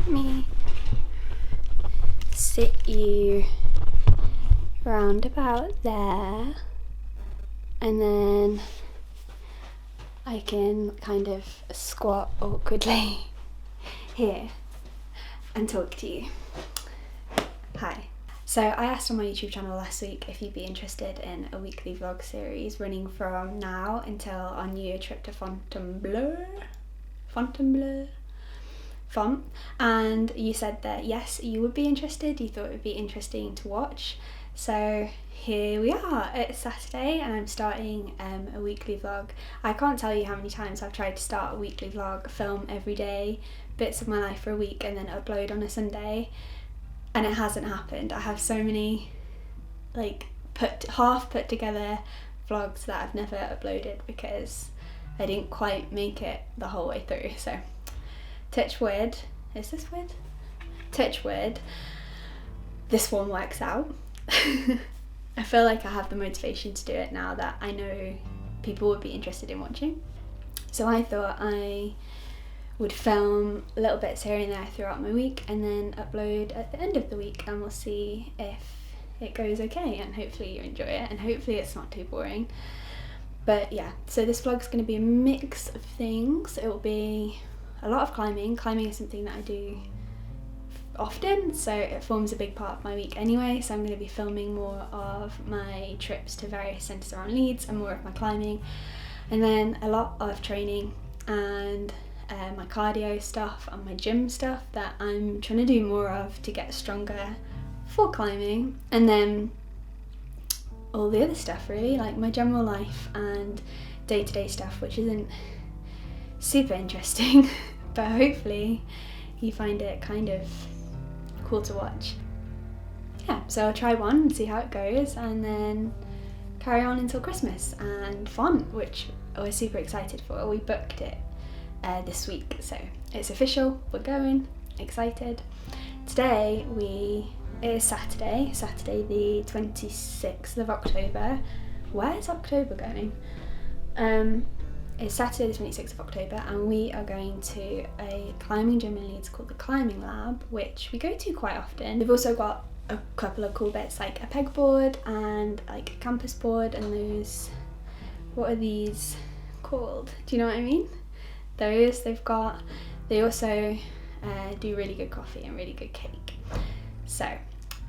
me sit you round about there, and then I can kind of squat awkwardly here and talk to you. Hi. So I asked on my YouTube channel last week if you'd be interested in a weekly vlog series running from now until our New Year trip to Fontainebleau, and you said that yes, you would be interested. You thought it would be interesting to watch. So here we are. It's Saturday and I'm starting a weekly vlog. I can't tell you how many times I've tried to start a weekly vlog, film every day, bits of my life for a week, and then upload on a Sunday. And it hasn't happened. I have so many half put together vlogs that I've never uploaded because I didn't quite make it the whole way through. So touch wood. Is this wood? Touch wood. This one works out. I feel like I have the motivation to do it now that I know people would be interested in watching. So I thought I would film little bits here and there throughout my week and then upload at the end of the week, and we'll see if it goes okay, and hopefully you enjoy it and hopefully it's not too boring. But yeah, so this vlog's going to be a mix of things. It will be a lot of climbing. Climbing is something that I do often, so it forms a big part of my week anyway, so I'm going to be filming more of my trips to various centres around Leeds and more of my climbing, and then a lot of training and my cardio stuff and my gym stuff that I'm trying to do more of to get stronger for climbing, and then all the other stuff really, like my general life and day-to-day stuff, which isn't super interesting but hopefully you find it kind of cool to watch. Yeah, so I'll try one and see how it goes, and then carry on until Christmas and fun, which I was super excited for. We booked it this week, so it's official, we're going, excited. Today it is Saturday the 26th of October. Where's October going? It's Saturday the 26th of October and we are going to a climbing gym in Leeds called the Climbing Lab, which we go to quite often. We've also got a couple of cool bits like a pegboard and like a campus board, and those, what are these called? Do you know what I mean? Those they also do really good coffee and really good cake. So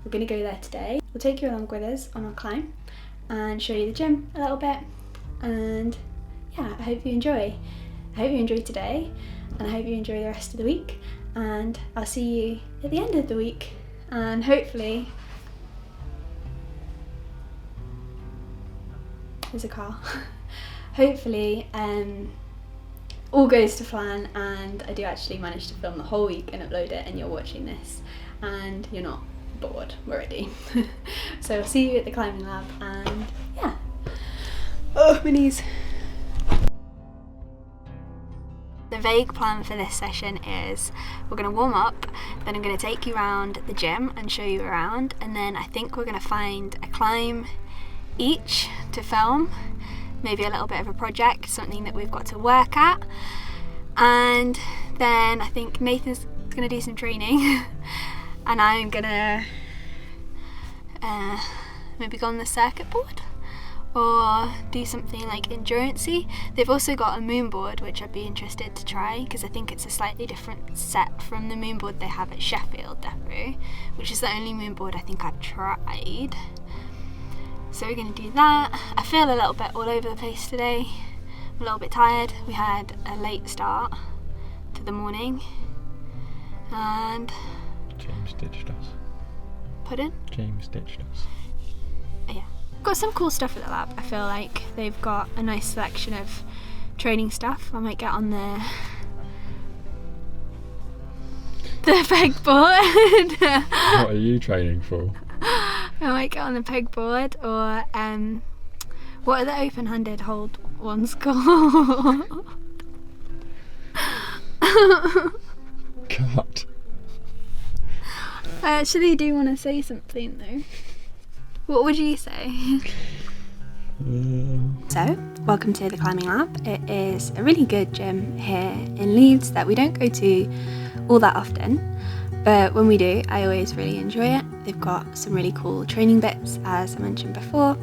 we're going to go there today. We'll take you along with us on our climb and show you the gym a little bit, and yeah, I hope you enjoy. I hope you enjoy today, and I hope you enjoy the rest of the week, and I'll see you at the end of the week, and hopefully there's a car. Hopefully all goes to plan and I do actually manage to film the whole week and upload it, and you're watching this and you're not bored already. So I'll see you at the Climbing Lab, and yeah. Oh, my knees. The vague plan for this session is we're going to warm up, then I'm going to take you around the gym and show you around, and then I think we're going to find a climb each to film, maybe a little bit of a project, something that we've got to work at, and then I think Nathan's going to do some training and I'm going to maybe go on the circuit board or do something like endurance-y. They've also got a moon board which I'd be interested to try, because I think it's a slightly different set from the moon board they have at Sheffield Depot, which is the only moon board I think I've tried. So we're going to do that. I feel a little bit all over the place today. I'm a little bit tired. We had a late start to the morning and James ditched us. Pardon? James ditched us. Yeah. Got some cool stuff at the lab. I feel like they've got a nice selection of training stuff. I might get on the pegboard. What are you training for? I might get on the pegboard, or what are the open-handed hold ones called? God. I actually do want to say something though. What would you say? So, welcome to the Climbing Lab. It is a really good gym here in Leeds that we don't go to all that often, but when we do, I always really enjoy it. They've got some really cool training bits, as I mentioned before.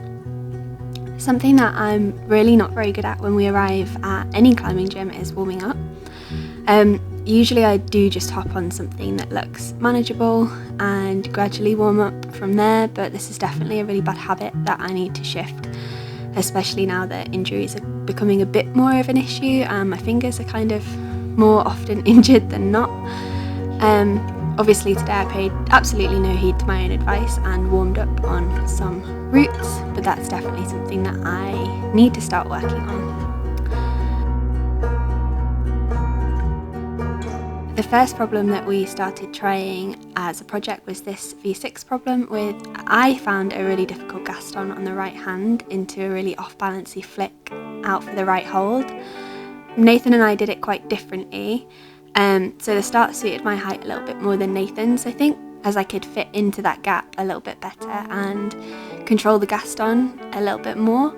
Something that I'm really not very good at when we arrive at any climbing gym is warming up. Usually I do just hop on something that looks manageable and gradually warm up from there, but this is definitely a really bad habit that I need to shift, especially now that injuries are becoming a bit more of an issue and my fingers are kind of more often injured than not. Obviously today I paid absolutely no heed to my own advice and warmed up on some routes, but that's definitely something that I need to start working on. The first problem that we started trying as a project was this V6 problem with, I found a really difficult gaston on the right hand into a really off-balancey flick out for the right hold. Nathan and I did it quite differently, so the start suited my height a little bit more than Nathan's, I think, as I could fit into that gap a little bit better and control the gaston a little bit more.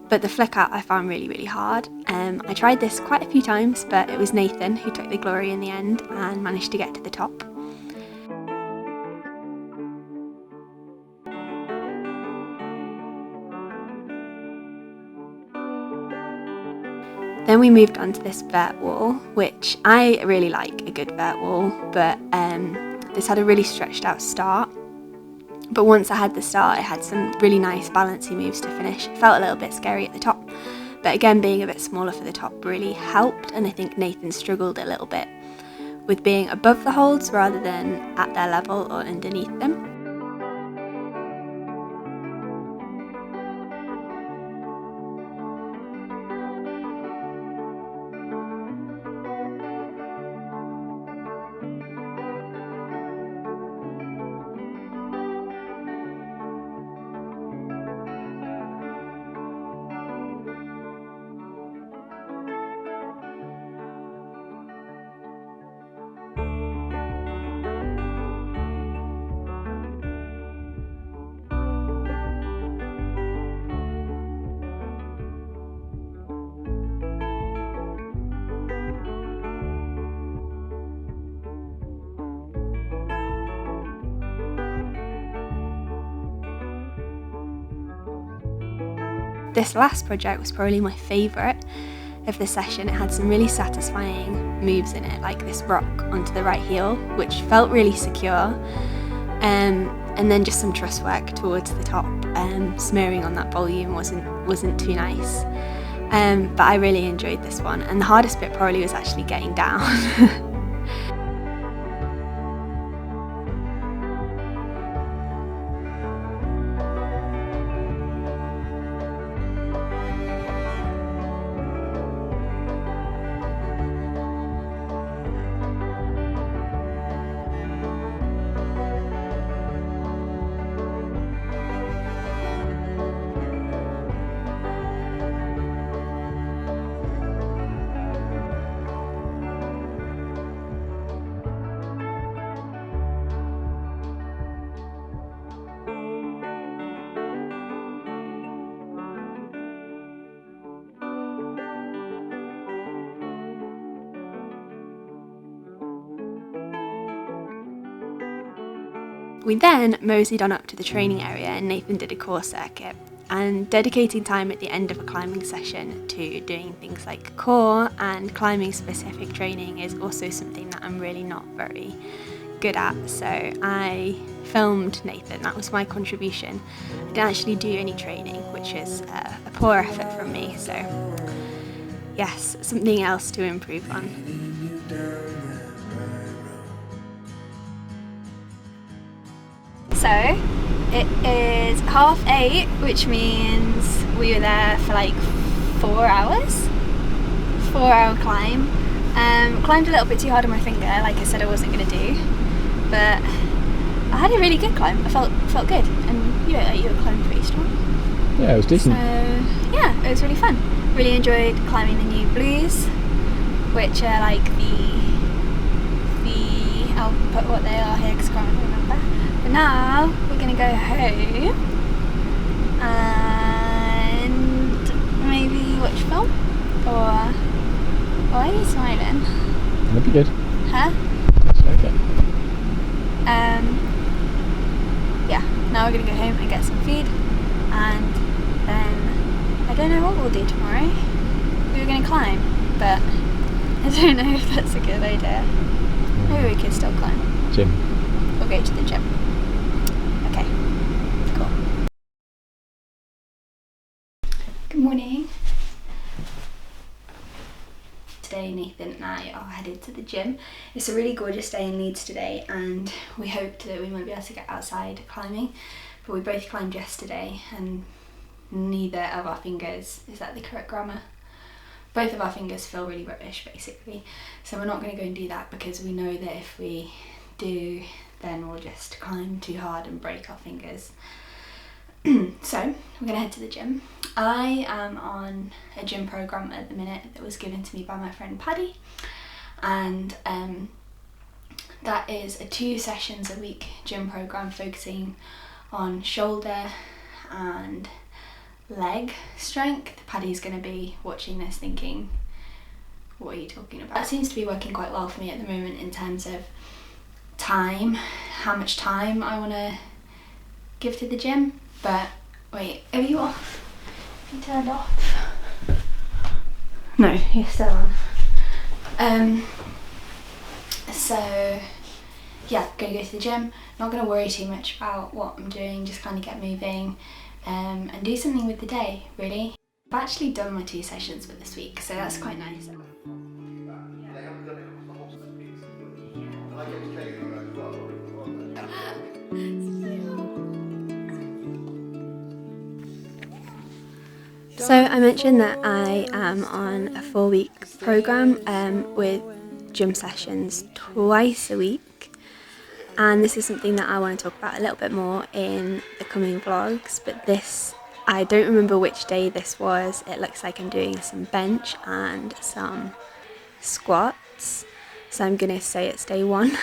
But the flick out I found really, really hard. I tried this quite a few times, but it was Nathan who took the glory in the end and managed to get to the top. Then we moved on to this vert wall, which I really like a good vert wall, but this had a really stretched out start. But once I had the start, it had some really nice balancy moves to finish. It felt a little bit scary at the top, but again, being a bit smaller for the top really helped, and I think Nathan struggled a little bit with being above the holds rather than at their level or underneath them. This last project was probably my favourite of the session. It had some really satisfying moves in it, like this rock onto the right heel, which felt really secure, and then just some truss work towards the top. Smearing on that volume wasn't too nice, but I really enjoyed this one, and the hardest bit probably was actually getting down. We then moseyed on up to the training area and Nathan did a core circuit, and dedicating time at the end of a climbing session to doing things like core and climbing specific training is also something that I'm really not very good at, so I filmed Nathan. That was my contribution. I didn't actually do any training, which is a poor effort from me, so yes, something else to improve on. So it is 8:30, which means we were there for like 4 hours. 4-hour climb. Climbed a little bit too hard on my finger, like I said I wasn't going to do, but I had a really good climb. I felt good, and you were climbing pretty strong. Yeah, it was decent. So yeah, it was really fun. Really enjoyed climbing the new blues, which are like the I'll put what they are here because I can't remember. But now we're going to go home and maybe watch film, or why are you smiling? That'd be good. Huh? now we're going to go home and get some food, and then I don't know what we'll do tomorrow. We were going to climb, but I don't know if that's a good idea. Maybe we could still climb. Gym. We'll go to the gym. Okay, cool. Good morning. Today Nathan and I are headed to the gym. It's a really gorgeous day in Leeds today, and we hoped that we might be able to get outside climbing, but we both climbed yesterday and neither of our fingers, is that the correct grammar? Both of our fingers feel really rubbish basically, so we're not going to go and do that because we know that if we do then we'll just climb too hard and break our fingers. So we're going to head to the gym. I am on a gym program at the minute that was given to me by my friend Paddy, and that is a 2 sessions a week gym program focusing on shoulder and leg strength. Paddy's going to be watching this thinking, what are you talking about? That seems to be working quite well for me at the moment in terms of time, how much time I want to give to the gym. But wait, are you off? You turned off? No, you're still on. So yeah, gonna go to the gym. Not gonna worry too much about what I'm doing, just kind of get moving and do something with the day, really. I've actually done my 2 sessions for this week, so that's quite nice. So I mentioned that I am on a 4-week program with gym sessions twice a week, and this is something that I want to talk about a little bit more in the coming vlogs. But this, I don't remember which day this was. It looks like I'm doing some bench and some squats, so I'm gonna say it's day 1.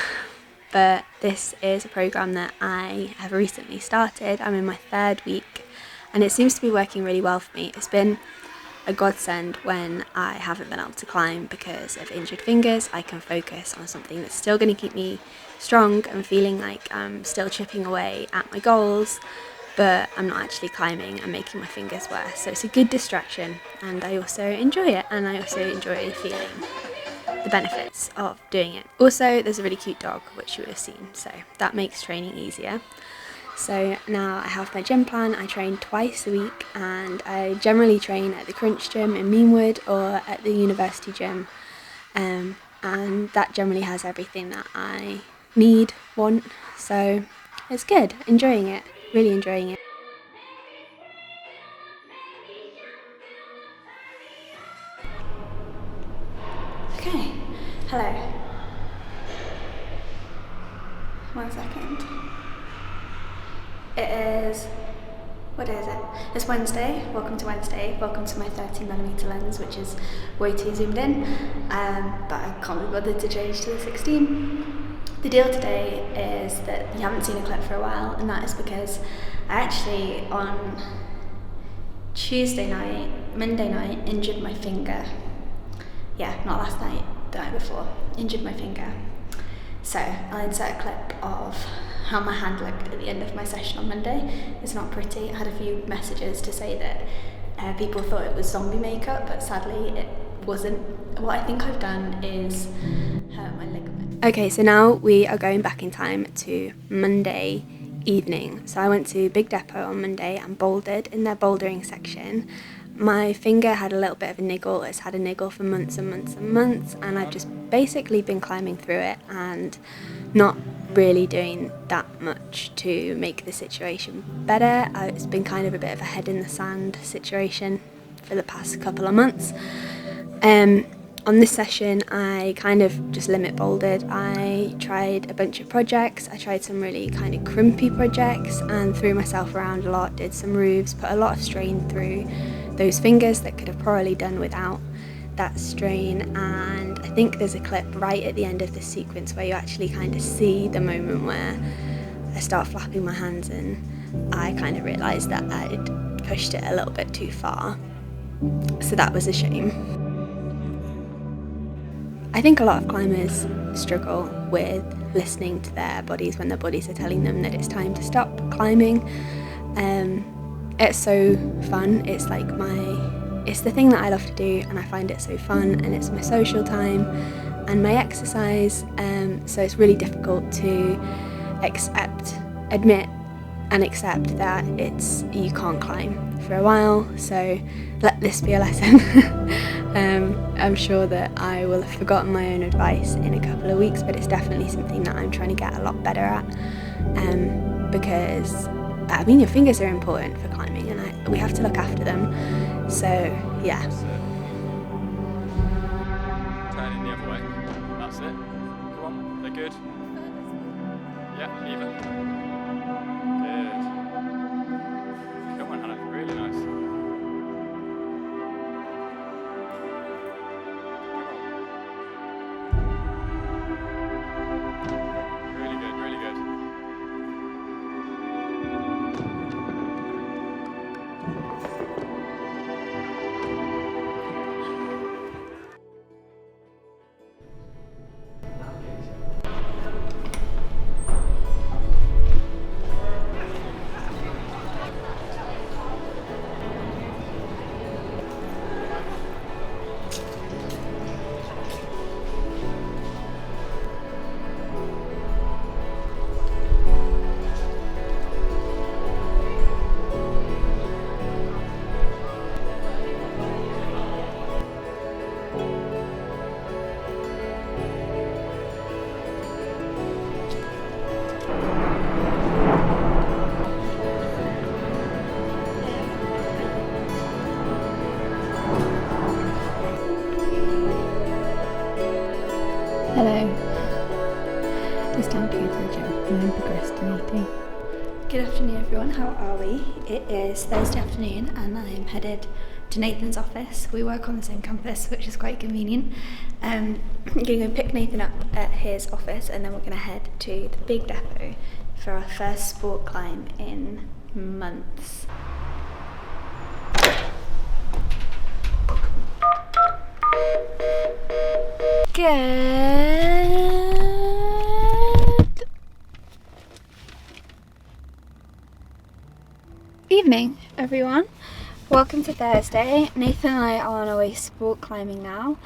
But this is a program that I have recently started. I'm in my 3rd week, and it seems to be working really well for me. It's been a godsend when I haven't been able to climb because of injured fingers. I can focus on something that's still going to keep me strong and feeling like I'm still chipping away at my goals, but I'm not actually climbing and making my fingers worse. So it's a good distraction, and I also enjoy it, and I also enjoy feeling the benefits of doing it. Also, there's a really cute dog, which you would have seen, so that makes training easier. So now I have my gym plan. I train twice a week, and I generally train at the Crunch gym in Meanwood or at the university gym, and that generally has everything that I want, so it's good. Enjoying it, really enjoying it. Okay, hello. 1 second. It is, what day is it? It's Wednesday. Welcome to Wednesday. Welcome to my 13mm lens, which is way too zoomed in, but I can't be bothered to change to the 16. The deal today is that you haven't seen a clip for a while, and that is because I actually on Monday night, injured my finger. Yeah, not last night, the night before. Injured my finger. So I'll insert a clip of how my hand looked at the end of my session on Monday. It's not pretty. I had a few messages to say that people thought it was zombie makeup, but sadly it wasn't. What I think I've done is hurt my ligament. Okay, so now we are going back in time to Monday evening. So I went to Big Depot on Monday and bouldered in their bouldering section. My finger had a little bit of a niggle. It's had a niggle for months and months and months, and I've just basically been climbing through it and not really doing that much to make the situation better. It's been kind of a bit of a head in the sand situation for the past couple of months. On this session I kind of just limit bouldered. I tried a bunch of projects. I tried some really kind of crimpy projects and threw myself around a lot, did some roofs, put a lot of strain through those fingers that could have probably done without that strain. And I think there's a clip right at the end of this sequence where you actually kind of see the moment where I start flapping my hands and I kind of realised that I'd pushed it a little bit too far. So that was a shame. I think a lot of climbers struggle with listening to their bodies when their bodies are telling them that it's time to stop climbing. It's so fun. It's like it's the thing that I love to do, and I find it so fun, and it's my social time and my exercise. So it's really difficult to admit and accept that you can't climb for a while. So let this be a lesson. I'm sure that I will have forgotten my own advice in a couple of weeks, but it's definitely something that I'm trying to get a lot better at, because I mean, your fingers are important for climbing, and we have to look after them. So yeah. Turning the other way. That's it. Come on, they're good. Yeah, even. Good. Come on, Hannah. Really nice. Really good, really good. Hello. It's time to go to the gym. I'm procrastinating. Good afternoon, everyone. How are we? It is Thursday afternoon, and I am headed to Nathan's office. We work on the same campus, which is quite convenient. I'm going to go pick Nathan up at his office, and then we're going to head to the big depot for our first sport climb in months. Good evening, everyone. Welcome to Thursday. Nathan and I are on our way sport climbing now.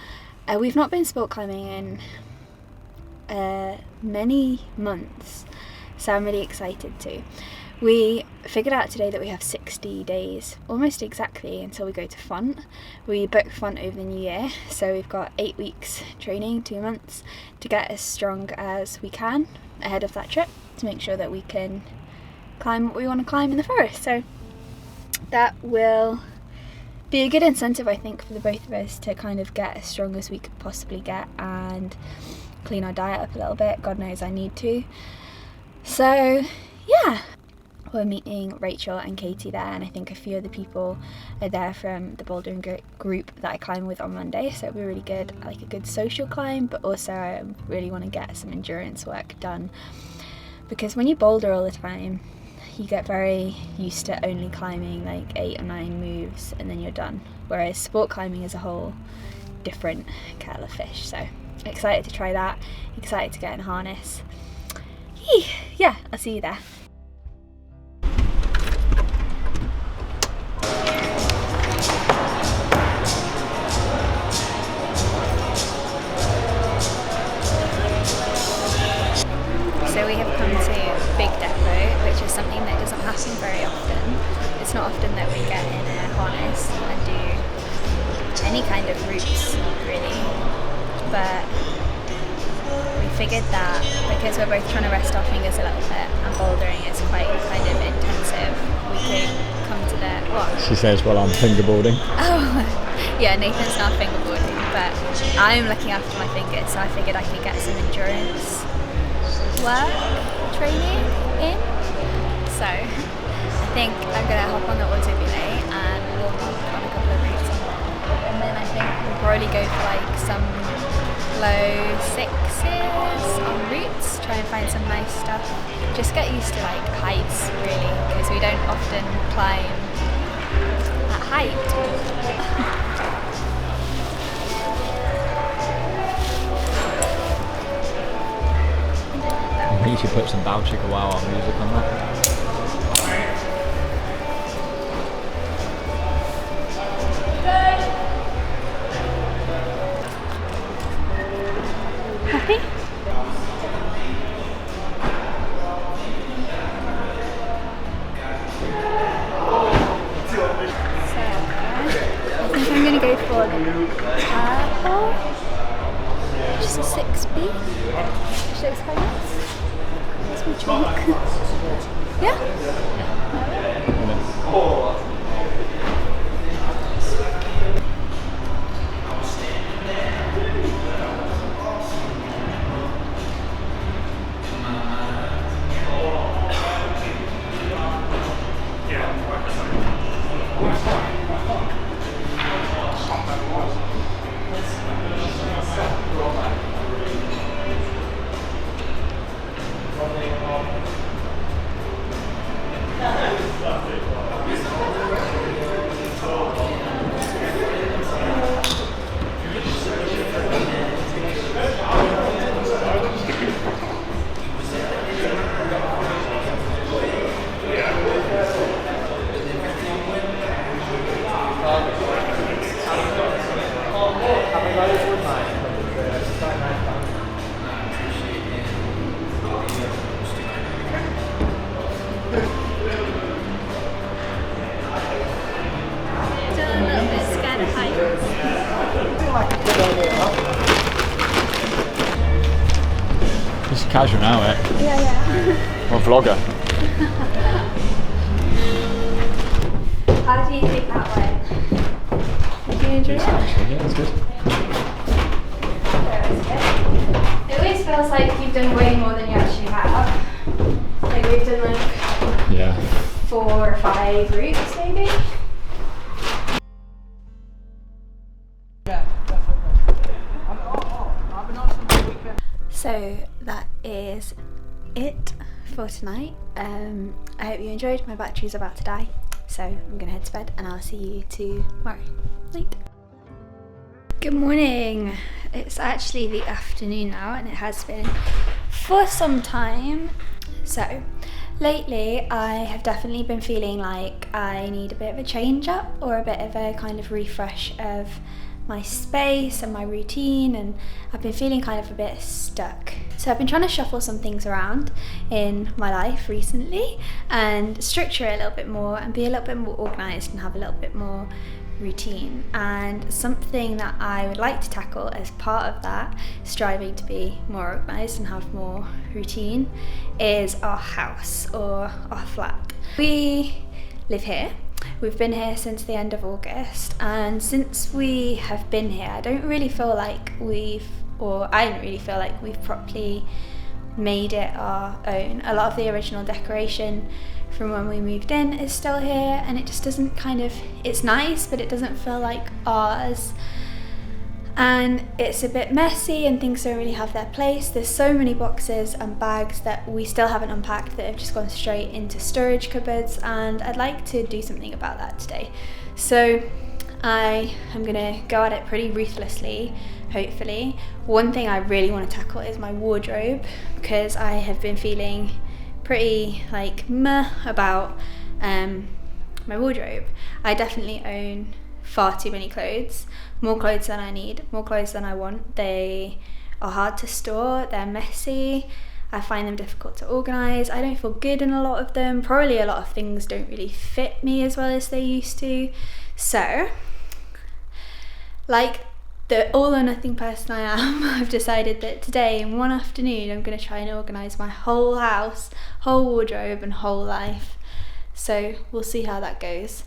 We've not been sport climbing in many months, so I'm really excited to. We figured out today that we have 60 days, almost exactly, until we go to Font. We booked Font over the new year, so we've got 8 weeks training, 2 months, to get as strong as we can ahead of that trip, to make sure that we can climb what we want to climb in the forest. So that will be a good incentive, I think, for the both of us to kind of get as strong as we could possibly get and clean our diet up a little bit. God knows I need to. So yeah. We're meeting Rachel and Katie there, and I think a few other people are there from the bouldering group that I climb with on Monday, so it'll be really good, like a good social climb, but also I really want to get some endurance work done, because when you boulder all the time you get very used to only climbing like 8 or 9 moves and then you're done, whereas sport climbing is a whole different kettle of fish. So excited to try that, excited to get in harness. Yeah, I'll see you there. So we have come to Big Depot, which is something that doesn't happen very often. It's not often that we get in a harness and do any kind of routes, really. But we figured that because we're both trying to rest our fingers a little bit and bouldering is quite kind of intensive, we could come to the what? She says, well, I'm fingerboarding. Oh, yeah, Nathan's not fingerboarding, but I'm looking after my fingers, so I figured I could get some endurance work training in. So I think I'm gonna hop on the auto belay and we'll hop on a couple of routes, and then I think we'll probably go for like some low 6s on routes, try and find some nice stuff, just get used to like heights really, because we don't often climb at height. think you should put some Bow Chicka Wow Wow music on that. Happy? I think I'm going to go for the purple, which is a 6B, which looks quite nice. That's my chalk. Yeah? Just casual now, eh? Yeah. Or vlogger. How do you think that went? Did you enjoy it? Actually, yeah, it's good. It always feels like you've done way more than you actually have. Like we've done like 4 or 5 routes maybe. So that is it for tonight. I hope you enjoyed. My battery's about to die, so I'm gonna head to bed and I'll see you tomorrow night. Good morning. It's actually the afternoon now and it has been for some time. So lately I have definitely been feeling like I need a bit of a change up or a bit of a kind of refresh of my space and my routine, and I've been feeling kind of a bit stuck. So I've been trying to shuffle some things around in my life recently and structure it a little bit more and be a little bit more organised and have a little bit more routine. And something that I would like to tackle as part of that, striving to be more organised and have more routine, is our house or our flat. We live here. We've been here since the end of August, and since we have been here, I don't really feel like I don't really feel like we've properly made it our own. A lot of the original decoration from when we moved in is still here, and it just doesn't it's nice, but it doesn't feel like ours. And it's a bit messy and things don't really have their place. There's so many boxes and bags that we still haven't unpacked that have just gone straight into storage cupboards, and I'd like to do something about that today. So I am gonna go at it pretty ruthlessly, hopefully. One thing I really want to tackle is my wardrobe, because I have been feeling pretty like meh about my wardrobe. I definitely own far too many clothes, more clothes than I need, more clothes than I want. They are hard to store, they're messy, I find them difficult to organise, I don't feel good in a lot of them, probably a lot of things don't really fit me as well as they used to. So, like the all or nothing person I am, I've decided that today in one afternoon I'm going to try and organise my whole house, whole wardrobe and whole life. So we'll see how that goes.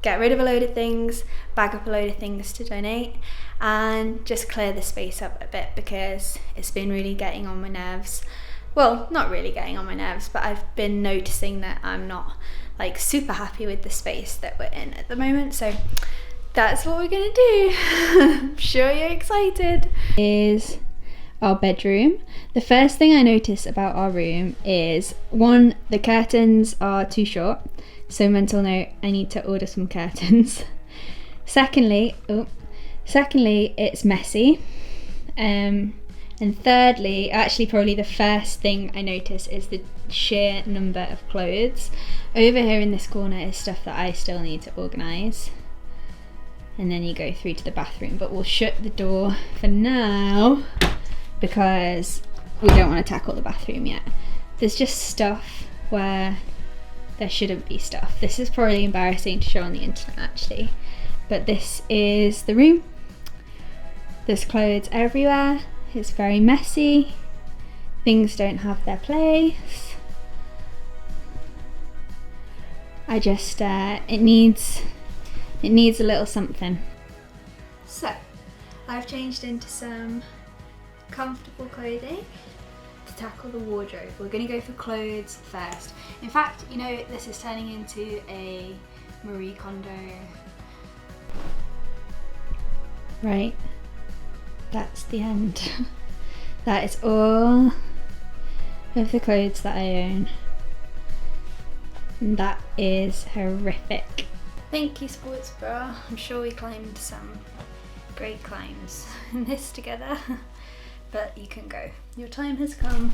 Get rid of a load of things, bag up a load of things to donate, and just clear the space up a bit, because it's been really getting on my nerves. Well, not really getting on my nerves, but I've been noticing that I'm not like super happy with the space that we're in at the moment. So that's what we're gonna do. I'm sure you're excited. Is our bedroom. The first thing I notice about our room is, one, the curtains are too short. So mental note, I need to order some curtains. Secondly, it's messy. And And thirdly, actually probably the first thing I notice is the sheer number of clothes. Over here in this corner is stuff that I still need to organise. And then you go through to the bathroom, but we'll shut the door for now because we don't want to tackle the bathroom yet. There's just stuff where there shouldn't be stuff. This is probably embarrassing to show on the internet actually, but this is the room. There's clothes everywhere. It's very messy. Things don't have their place. I just, it needs a little something. So, I've changed into some comfortable clothing to tackle the wardrobe. We're gonna go for clothes first. In fact, you know, this is turning into a Marie Kondo. Right. That's the end. That is all of the clothes that I own. And that is horrific. Thank you, sports bra. I'm sure we climbed some great climbs in this together, but you can go. Your time has come.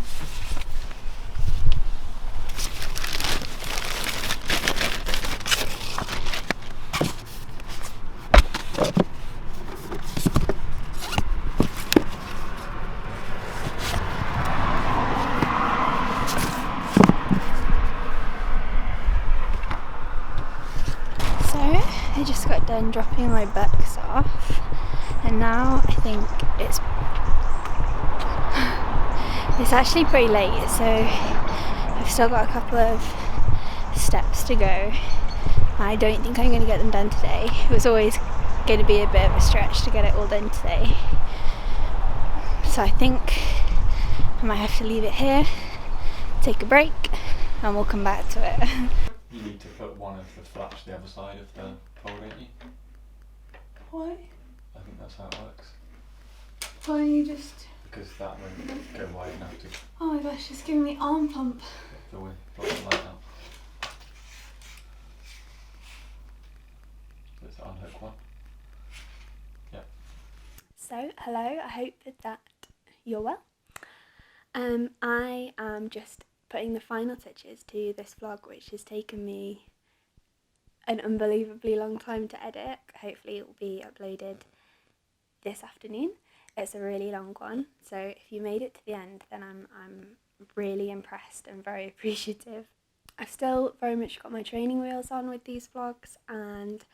I just got done dropping my books off, and now I think it's actually pretty late, so I've still got a couple of steps to go. I don't think I'm going to get them done today. It was always going to be a bit of a stretch to get it all done today, so I think I might have to leave it here, take a break, and we'll come back to it. You need to put one of the flaps the other side of the pole, don't you? Why? I think that's how it works. Why don't you just... Because that won't go wide enough to Oh my gosh, it's giving me arm pump. the way block the light out. So it's the unhook one. Yep. So, hello, I hope that you're well. I am just putting the final touches to this vlog, which has taken me an unbelievably long time to edit. Hopefully it will be uploaded this afternoon. It's a really long one, so if you made it to the end, then I'm really impressed and very appreciative. I've still very much got my training wheels on with these vlogs, and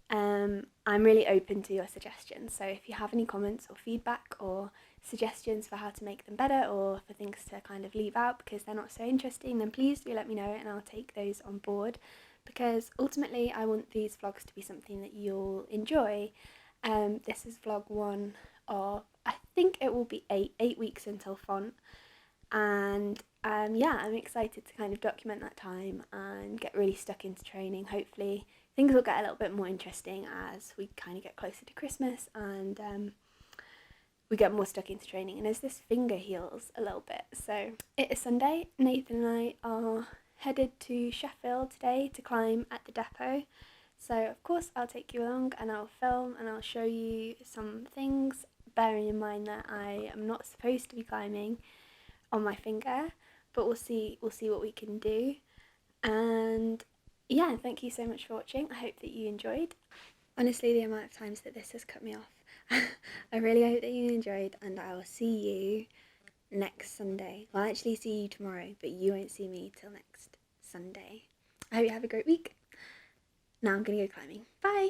I'm really open to your suggestions. So if you have any comments or feedback or suggestions for how to make them better, or for things to kind of leave out because they're not so interesting, then please do let me know and I'll take those on board, because ultimately I want these vlogs to be something that you'll enjoy. This is vlog 1 of, I think it will be 8 weeks until font, and yeah, I'm excited to kind of document that time and get really stuck into training. Hopefully things will get a little bit more interesting as we kind of get closer to Christmas and we get more stuck into training, and as this finger heals a little bit. So it is Sunday. Nathan and I are headed to Sheffield today to climb at the depot. So of course I'll take you along and I'll film and I'll show you some things, bearing in mind that I am not supposed to be climbing on my finger, but we'll see what we can do. And yeah, thank you so much for watching. I hope that you enjoyed. Honestly, the amount of times that this has cut me off, I really hope that you enjoyed, and I will see you next Sunday. Well, I'll actually see you tomorrow, but you won't see me till next Sunday. I hope you have a great week. Now I'm gonna go climbing. Bye!